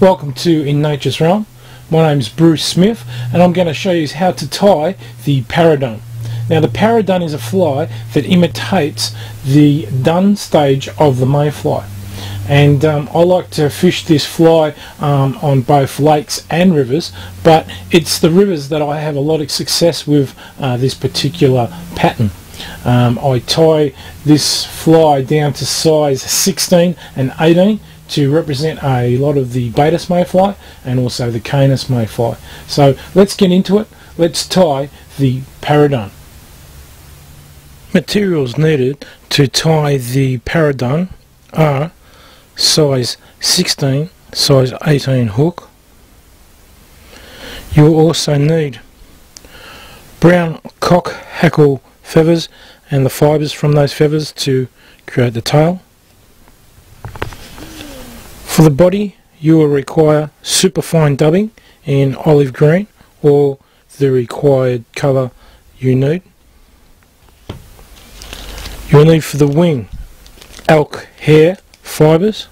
Welcome to In Nature's Realm. My name is Bruce Smith and I'm going to show you how to tie the paradun. Now the paradun is a fly that imitates the dun stage of the mayfly, and I like to fish this fly on both lakes and rivers, but it's the rivers that I have a lot of success with this particular pattern. I tie this fly down to size 16 and 18 to represent a lot of the Baetis mayfly and also the Canis mayfly. So let's get into it. Let's tie the paradun. Materials needed to tie the paradun are size 16, size 18 hook. You'll also need brown cock hackle feathers and the fibres from those feathers to create the tail. For the body, you will require superfine dubbing in olive green or the required colour you need. You will need for the wing elk hair fibres,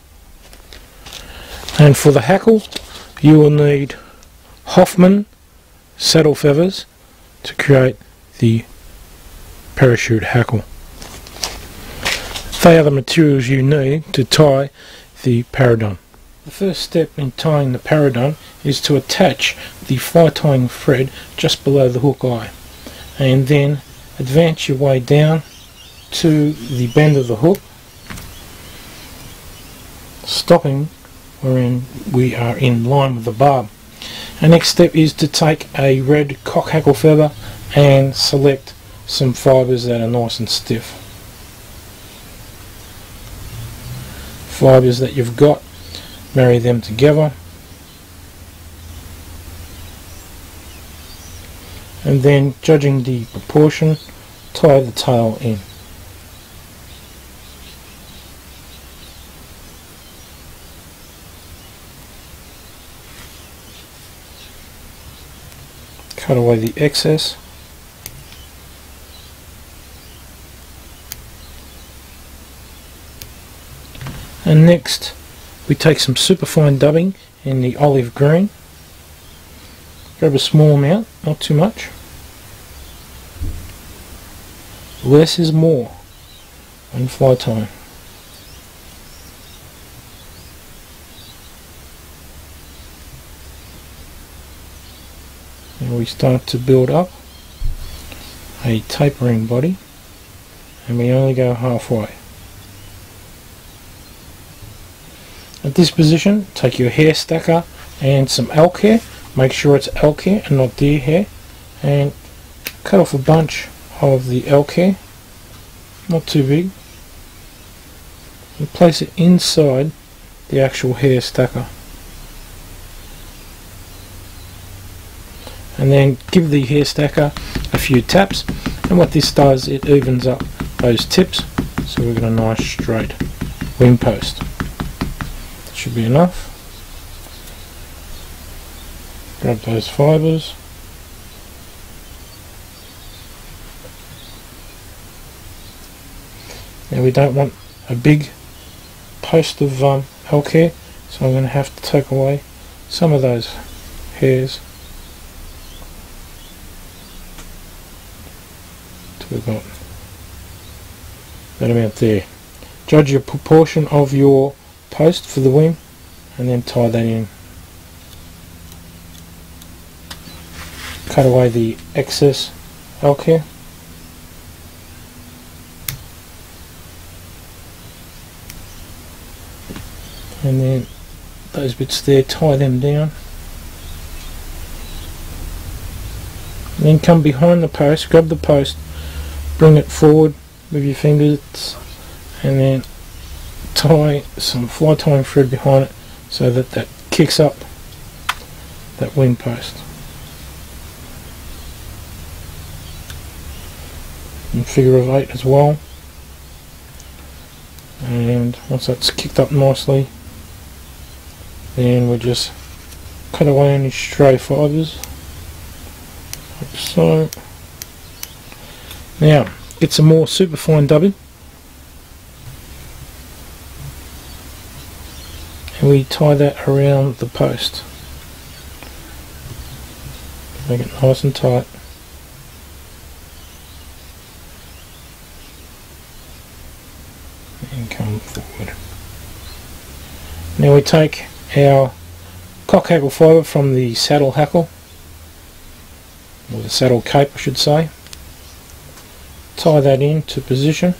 and for the hackle you will need Hoffman saddle feathers to create the parachute hackle. They are the materials you need to tie the paradun. The first step in tying the paradun is to attach the fly tying thread just below the hook eye, and then advance your way down to the bend of the hook, stopping wherein we are in line with the barb. The next step is to take a red cock hackle feather and select some fibres that are nice and stiff. Fibres that you've got, marry them together, and then, judging the proportion, tie the tail in. Cut away the excess. And next we take some superfine dubbing in the olive green. Grab a small amount, not too much. Less is more when fly tying. And we start to build up a tapering body, and we only go halfway. At this position, take your hair stacker and some elk hair. Make sure it's elk hair and not deer hair, and cut off a bunch of the elk hair, not too big, and place it inside the actual hair stacker. And then give the hair stacker a few taps, and what this does, it evens up those tips, so we've got a nice straight wing post. Should be enough. Grab those fibres, now we don't want a big post of elk hair, so I'm going to have to take away some of those hairs till we've got that amount there. Judge your proportion of your post for the wing and then tie that in. Cut away the excess elk hair. And then those bits there, tie them down. And then come behind the post, grab the post, bring it forward with your fingers, and then tie some fly tying thread behind it so that that kicks up that wing post. And figure of 8 as well. And once that's kicked up nicely, then we'll just cut away any stray fibres like so. Now get some more superfine dubbing, and and we tie that around the post. Make it nice and tight. And come forward. Now we take our cock hackle fibre from the saddle hackle, or the saddle cape I should say, tie that into position,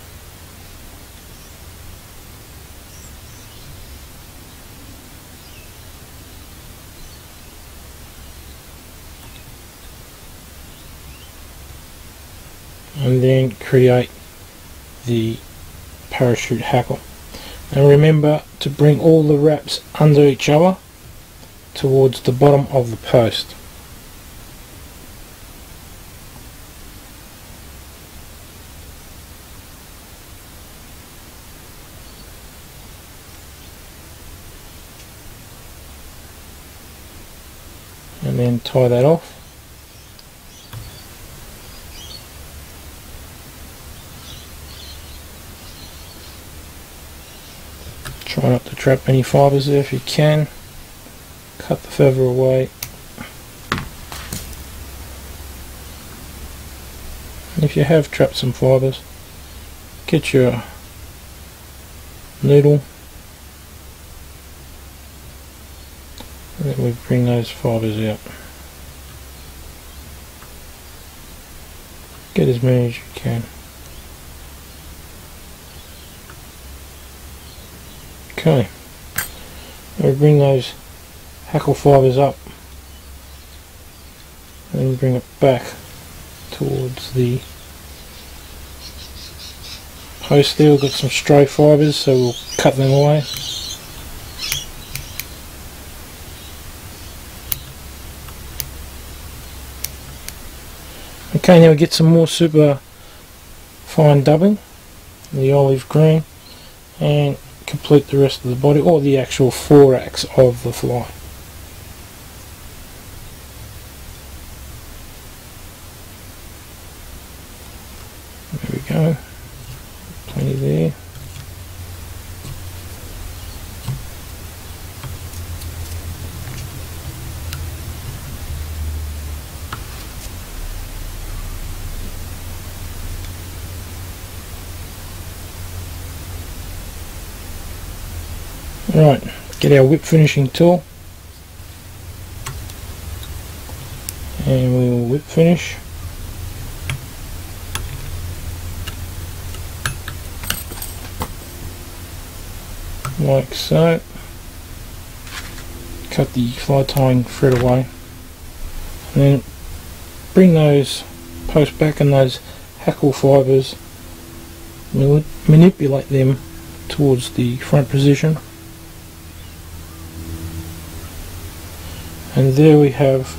and then create the parachute hackle. And remember to bring all the wraps under each other towards the bottom of the post. And then tie that off. Try not to trap any fibres there if you can. Cut the feather away. And if you have trapped some fibres, get your needle and then we bring those fibres out. Get as many as you can. Okay, we bring those hackle fibres up and then bring it back towards the post there. We've got some stray fibres, so we'll cut them away. Okay, now we get some more super fine dubbing, the olive green, and complete the rest of the body, or the actual thorax of the fly. There we go, plenty there. Right, get our whip finishing tool and we will whip finish. Like so. Cut the fly tying thread away and then bring those posts back and those hackle fibres, manipulate them towards the front position. And there we have